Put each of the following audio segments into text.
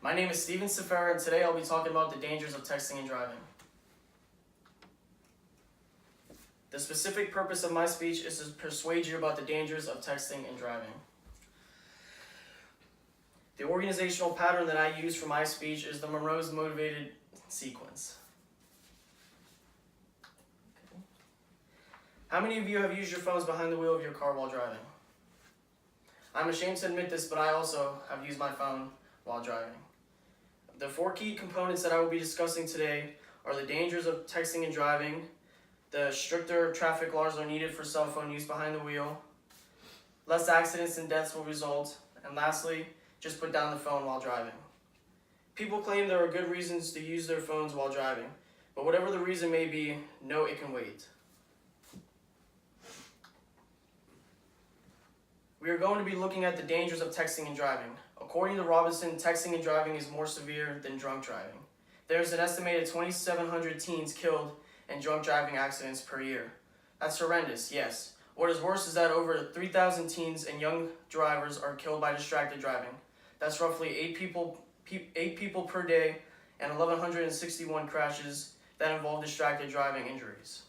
My name is Steven Sefera, and today I'll be talking about the dangers of texting and driving. The specific purpose of my speech is to persuade you about the dangers of texting and driving. The organizational pattern that I use for my speech is the Monroe's motivated sequence. How many of you have used your phones behind the wheel of your car while driving? I'm ashamed to admit this, but I also have used my phone while driving. The 4 key components that I will be discussing today are the dangers of texting and driving, the stricter traffic laws are needed for cell phone use behind the wheel, less accidents and deaths will result, and lastly, just put down the phone while driving. People claim there are good reasons to use their phones while driving, but whatever the reason may be, know it can wait. We are going to be looking at the dangers of texting and driving. According to Robinson, texting and driving is more severe than drunk driving. There's an estimated 2,700 teens killed in drunk driving accidents per year. That's horrendous, yes. What is worse is that over 3,000 teens and young drivers are killed by distracted driving. That's roughly 8 people per day and 1,161 crashes that involve distracted driving injuries.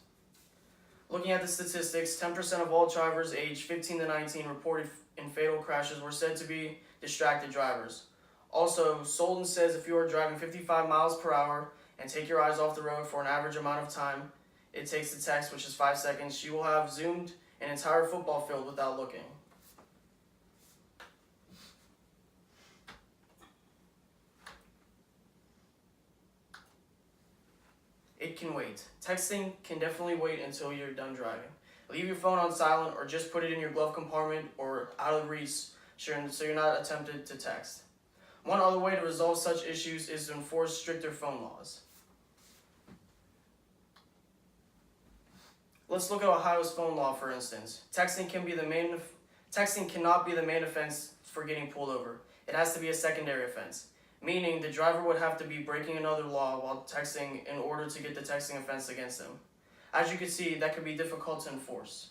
Looking at the statistics, 10% of all drivers aged 15 to 19 reported in fatal crashes were said to be distracted drivers. Also, Solden says if you are driving 55 miles per hour and take your eyes off the road for an average amount of time it takes to text, which is 5 seconds, you will have zoomed an entire football field without looking. It can wait. Texting can definitely wait until you're done driving. Leave your phone on silent or just put it in your glove compartment or out of reach so you're not tempted to text. One other way to resolve such issues is to enforce stricter phone laws. Let's look at Ohio's phone law, for instance. Texting cannot be the main offense for getting pulled over. It has to be a secondary offense, meaning the driver would have to be breaking another law while texting in order to get the texting offense against them. As you can see, that could be difficult to enforce.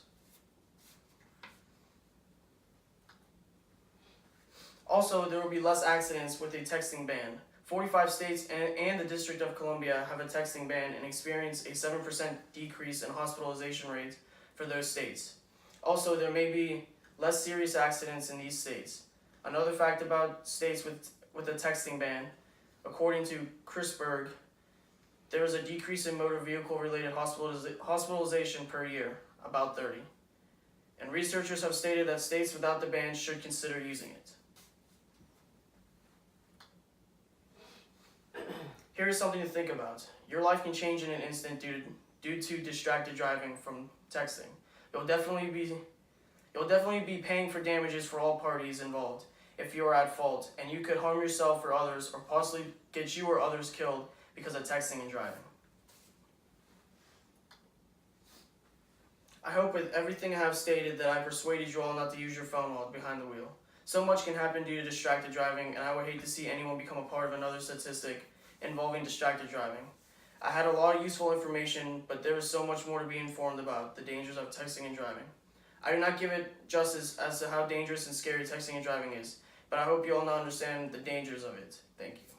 Also, there will be less accidents with a texting ban. 45 states and the District of Columbia have a texting ban and experience a 7% decrease in hospitalization rates for those states. Also, there may be less serious accidents in these states. Another fact about states with a texting ban, according to Chris Berg, there is a decrease in motor vehicle related hospitalization per year, about 30. And researchers have stated that states without the ban should consider using it. Here is something to think about. Your life can change in an instant due to distracted driving from texting. You'll definitely be paying for damages for all parties involved if you are at fault, and you could harm yourself or others or possibly get you or others killed because of texting and driving. I hope with everything I have stated that I persuaded you all not to use your phone while behind the wheel. So much can happen due to distracted driving, and I would hate to see anyone become a part of another statistic involving distracted driving. I had a lot of useful information, but there is so much more to be informed about the dangers of texting and driving. I do not give it justice as to how dangerous and scary texting and driving is, but I hope you all now understand the dangers of it. Thank you.